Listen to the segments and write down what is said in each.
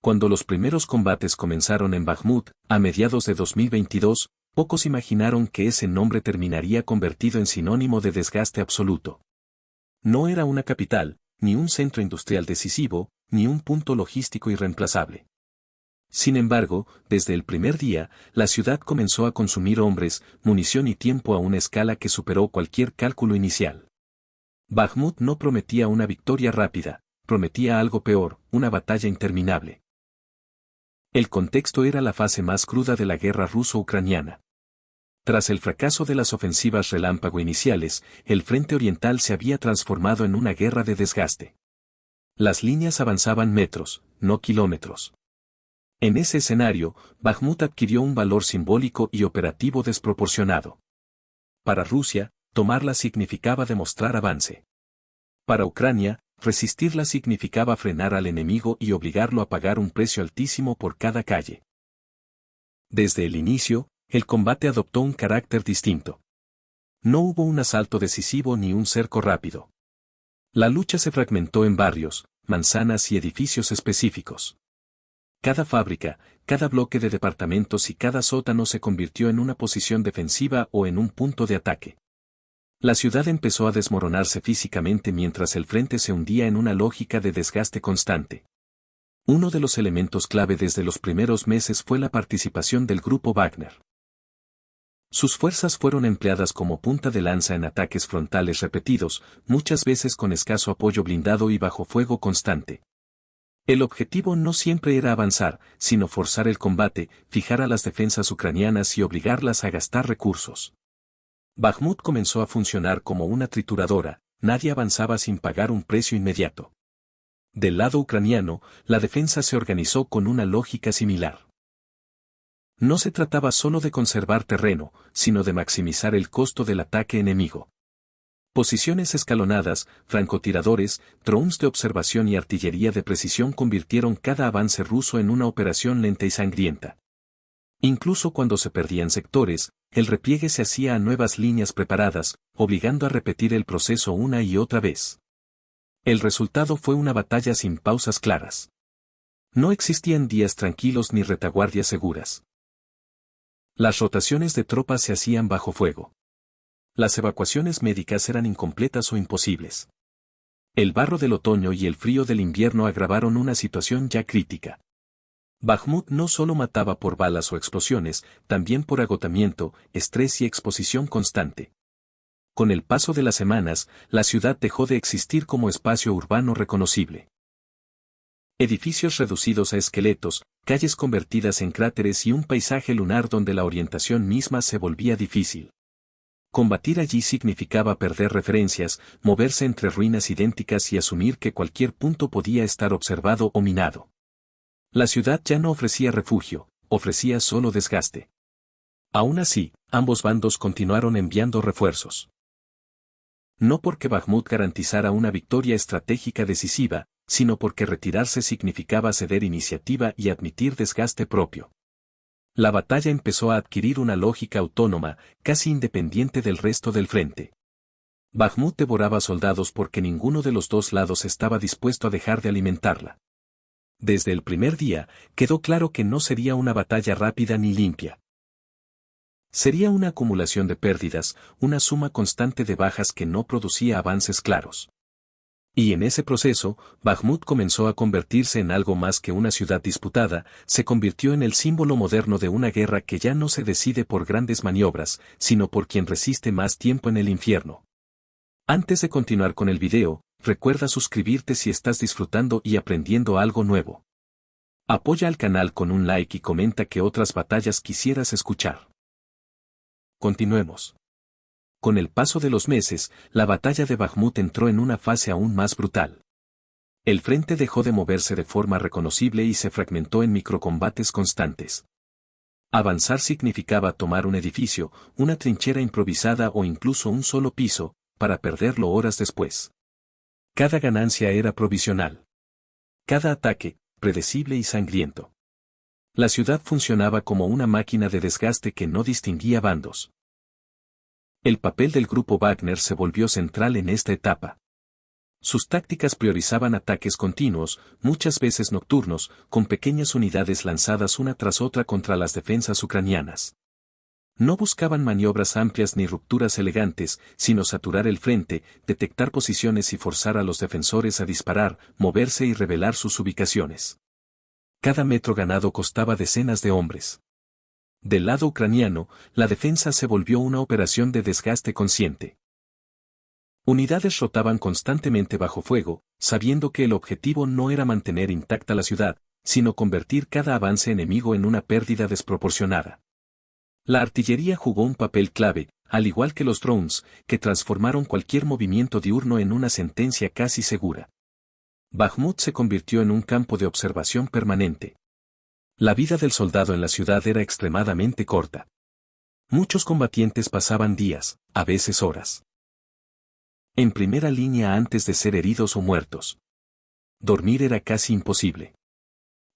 Cuando los primeros combates comenzaron en Bakhmut, a mediados de 2022, pocos imaginaron que ese nombre terminaría convertido en sinónimo de desgaste absoluto. No era una capital, ni un centro industrial decisivo, ni un punto logístico irreemplazable. Sin embargo, desde el primer día, la ciudad comenzó a consumir hombres, munición y tiempo a una escala que superó cualquier cálculo inicial. Bakhmut no prometía una victoria rápida, prometía algo peor, una batalla interminable. El contexto era la fase más cruda de la guerra ruso-ucraniana. Tras el fracaso de las ofensivas relámpago iniciales, el frente oriental se había transformado en una guerra de desgaste. Las líneas avanzaban metros, no kilómetros. En ese escenario, Bakhmut adquirió un valor simbólico y operativo desproporcionado. Para Rusia, tomarla significaba demostrar avance. Para Ucrania, resistirla significaba frenar al enemigo y obligarlo a pagar un precio altísimo por cada calle. Desde el inicio, el combate adoptó un carácter distinto. No hubo un asalto decisivo ni un cerco rápido. La lucha se fragmentó en barrios, manzanas y edificios específicos. Cada fábrica, cada bloque de departamentos y cada sótano se convirtió en una posición defensiva o en un punto de ataque. La ciudad empezó a desmoronarse físicamente mientras el frente se hundía en una lógica de desgaste constante. Uno de los elementos clave desde los primeros meses fue la participación del grupo Wagner. Sus fuerzas fueron empleadas como punta de lanza en ataques frontales repetidos, muchas veces con escaso apoyo blindado y bajo fuego constante. El objetivo no siempre era avanzar, sino forzar el combate, fijar a las defensas ucranianas y obligarlas a gastar recursos. Bakhmut comenzó a funcionar como una trituradora, nadie avanzaba sin pagar un precio inmediato. Del lado ucraniano, la defensa se organizó con una lógica similar. No se trataba solo de conservar terreno, sino de maximizar el costo del ataque enemigo. Posiciones escalonadas, francotiradores, drones de observación y artillería de precisión convirtieron cada avance ruso en una operación lenta y sangrienta. Incluso cuando se perdían sectores, el repliegue se hacía a nuevas líneas preparadas, obligando a repetir el proceso una y otra vez. El resultado fue una batalla sin pausas claras. No existían días tranquilos ni retaguardias seguras. Las rotaciones de tropas se hacían bajo fuego. Las evacuaciones médicas eran incompletas o imposibles. El barro del otoño y el frío del invierno agravaron una situación ya crítica. Bakhmut no solo mataba por balas o explosiones, también por agotamiento, estrés y exposición constante. Con el paso de las semanas, la ciudad dejó de existir como espacio urbano reconocible. Edificios reducidos a esqueletos, calles convertidas en cráteres y un paisaje lunar donde la orientación misma se volvía difícil. Combatir allí significaba perder referencias, moverse entre ruinas idénticas y asumir que cualquier punto podía estar observado o minado. La ciudad ya no ofrecía refugio, ofrecía solo desgaste. Aún así, ambos bandos continuaron enviando refuerzos. No porque Bakhmut garantizara una victoria estratégica decisiva, sino porque retirarse significaba ceder iniciativa y admitir desgaste propio. La batalla empezó a adquirir una lógica autónoma, casi independiente del resto del frente. Bakhmut devoraba soldados porque ninguno de los dos lados estaba dispuesto a dejar de alimentarla. Desde el primer día, quedó claro que no sería una batalla rápida ni limpia. Sería una acumulación de pérdidas, una suma constante de bajas que no producía avances claros. Y en ese proceso, Bakhmut comenzó a convertirse en algo más que una ciudad disputada, se convirtió en el símbolo moderno de una guerra que ya no se decide por grandes maniobras, sino por quien resiste más tiempo en el infierno. Antes de continuar con el video, recuerda suscribirte si estás disfrutando y aprendiendo algo nuevo. Apoya al canal con un like y comenta qué otras batallas quisieras escuchar. Continuemos. Con el paso de los meses, la batalla de Bakhmut entró en una fase aún más brutal. El frente dejó de moverse de forma reconocible y se fragmentó en microcombates constantes. Avanzar significaba tomar un edificio, una trinchera improvisada o incluso un solo piso, para perderlo horas después. Cada ganancia era provisional. Cada ataque, predecible y sangriento. La ciudad funcionaba como una máquina de desgaste que no distinguía bandos. El papel del grupo Wagner se volvió central en esta etapa. Sus tácticas priorizaban ataques continuos, muchas veces nocturnos, con pequeñas unidades lanzadas una tras otra contra las defensas ucranianas. No buscaban maniobras amplias ni rupturas elegantes, sino saturar el frente, detectar posiciones y forzar a los defensores a disparar, moverse y revelar sus ubicaciones. Cada metro ganado costaba decenas de hombres. Del lado ucraniano, la defensa se volvió una operación de desgaste consciente. Unidades rotaban constantemente bajo fuego, sabiendo que el objetivo no era mantener intacta la ciudad, sino convertir cada avance enemigo en una pérdida desproporcionada. La artillería jugó un papel clave, al igual que los drones, que transformaron cualquier movimiento diurno en una sentencia casi segura. Bakhmut se convirtió en un campo de observación permanente. La vida del soldado en la ciudad era extremadamente corta. Muchos combatientes pasaban días, a veces horas, en primera línea antes de ser heridos o muertos. Dormir era casi imposible.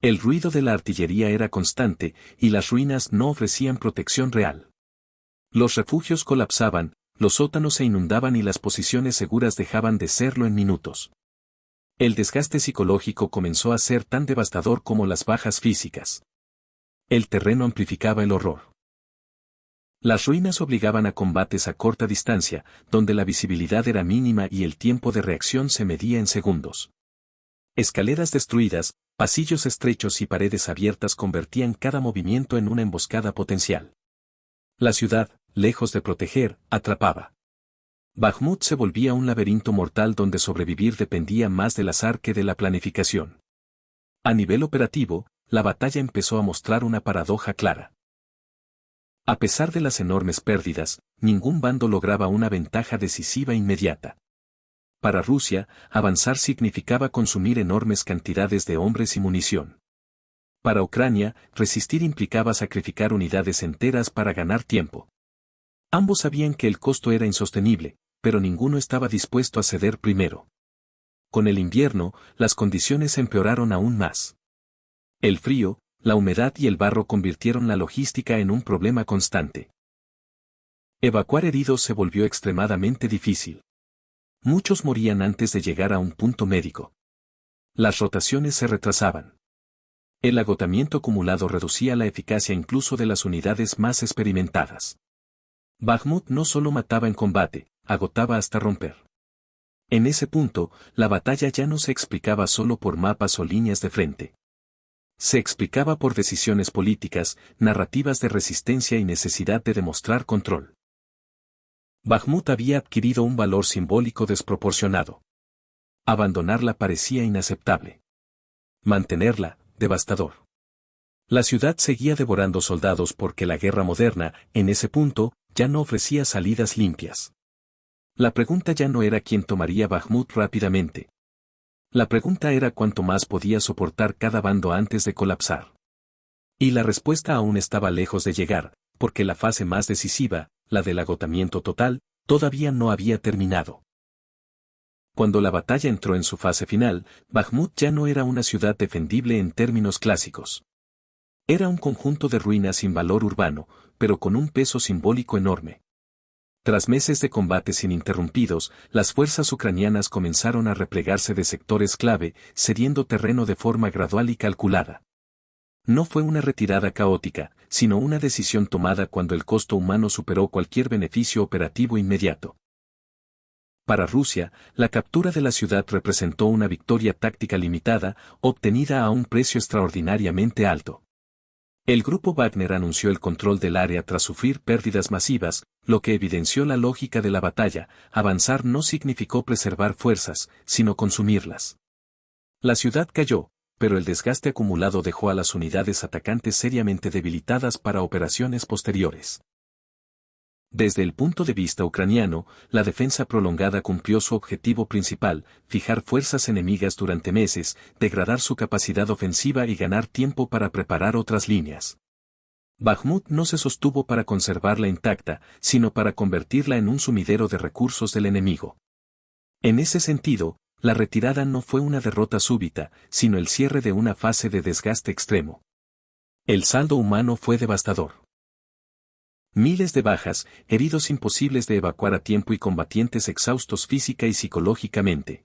El ruido de la artillería era constante, y las ruinas no ofrecían protección real. Los refugios colapsaban, los sótanos se inundaban y las posiciones seguras dejaban de serlo en minutos. El desgaste psicológico comenzó a ser tan devastador como las bajas físicas. El terreno amplificaba el horror. Las ruinas obligaban a combates a corta distancia, donde la visibilidad era mínima y el tiempo de reacción se medía en segundos. Escaleras destruidas, pasillos estrechos y paredes abiertas convertían cada movimiento en una emboscada potencial. La ciudad, lejos de proteger, atrapaba. Bakhmut se volvía un laberinto mortal donde sobrevivir dependía más del azar que de la planificación. A nivel operativo, la batalla empezó a mostrar una paradoja clara. A pesar de las enormes pérdidas, ningún bando lograba una ventaja decisiva inmediata. Para Rusia, avanzar significaba consumir enormes cantidades de hombres y munición. Para Ucrania, resistir implicaba sacrificar unidades enteras para ganar tiempo. Ambos sabían que el costo era insostenible, pero ninguno estaba dispuesto a ceder primero. Con el invierno, las condiciones empeoraron aún más. El frío, la humedad y el barro convirtieron la logística en un problema constante. Evacuar heridos se volvió extremadamente difícil. Muchos morían antes de llegar a un punto médico. Las rotaciones se retrasaban. El agotamiento acumulado reducía la eficacia incluso de las unidades más experimentadas. Bakhmut no solo mataba en combate, agotaba hasta romper. En ese punto, la batalla ya no se explicaba solo por mapas o líneas de frente. Se explicaba por decisiones políticas, narrativas de resistencia y necesidad de demostrar control. Bakhmut había adquirido un valor simbólico desproporcionado. Abandonarla parecía inaceptable. Mantenerla, devastador. La ciudad seguía devorando soldados porque la guerra moderna, en ese punto, ya no ofrecía salidas limpias. La pregunta ya no era quién tomaría Bakhmut rápidamente. La pregunta era cuánto más podía soportar cada bando antes de colapsar. Y la respuesta aún estaba lejos de llegar, porque la fase más decisiva, la del agotamiento total, todavía no había terminado. Cuando la batalla entró en su fase final, Bakhmut ya no era una ciudad defendible en términos clásicos. Era un conjunto de ruinas sin valor urbano, pero con un peso simbólico enorme. Tras meses de combates ininterrumpidos, las fuerzas ucranianas comenzaron a replegarse de sectores clave, cediendo terreno de forma gradual y calculada. No fue una retirada caótica, sino una decisión tomada cuando el costo humano superó cualquier beneficio operativo inmediato. Para Rusia, la captura de la ciudad representó una victoria táctica limitada, obtenida a un precio extraordinariamente alto. El grupo Wagner anunció el control del área tras sufrir pérdidas masivas, lo que evidenció la lógica de la batalla. Avanzar no significó preservar fuerzas, sino consumirlas. La ciudad cayó, pero el desgaste acumulado dejó a las unidades atacantes seriamente debilitadas para operaciones posteriores. Desde el punto de vista ucraniano, la defensa prolongada cumplió su objetivo principal, fijar fuerzas enemigas durante meses, degradar su capacidad ofensiva y ganar tiempo para preparar otras líneas. Bakhmut no se sostuvo para conservarla intacta, sino para convertirla en un sumidero de recursos del enemigo. En ese sentido, la retirada no fue una derrota súbita, sino el cierre de una fase de desgaste extremo. El saldo humano fue devastador. Miles de bajas, heridos imposibles de evacuar a tiempo y combatientes exhaustos física y psicológicamente.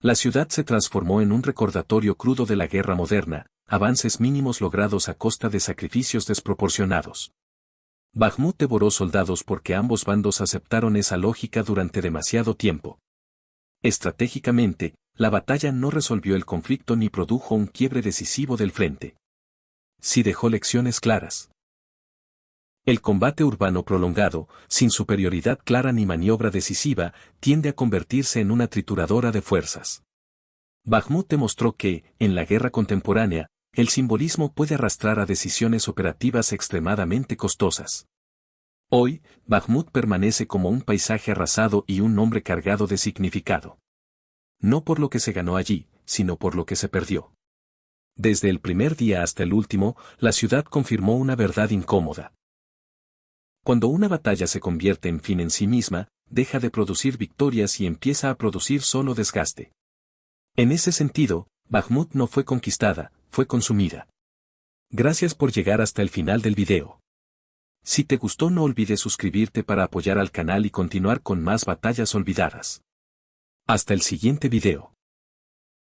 La ciudad se transformó en un recordatorio crudo de la guerra moderna, avances mínimos logrados a costa de sacrificios desproporcionados. Bakhmut devoró soldados porque ambos bandos aceptaron esa lógica durante demasiado tiempo. Estratégicamente, la batalla no resolvió el conflicto ni produjo un quiebre decisivo del frente. Sí dejó lecciones claras. El combate urbano prolongado, sin superioridad clara ni maniobra decisiva, tiende a convertirse en una trituradora de fuerzas. Bakhmut demostró que, en la guerra contemporánea, el simbolismo puede arrastrar a decisiones operativas extremadamente costosas. Hoy, Bakhmut permanece como un paisaje arrasado y un nombre cargado de significado. No por lo que se ganó allí, sino por lo que se perdió. Desde el primer día hasta el último, la ciudad confirmó una verdad incómoda. Cuando una batalla se convierte en fin en sí misma, deja de producir victorias y empieza a producir solo desgaste. En ese sentido, Bakhmut no fue conquistada, fue consumida. Gracias por llegar hasta el final del video. Si te gustó no olvides suscribirte para apoyar al canal y continuar con más batallas olvidadas. Hasta el siguiente video.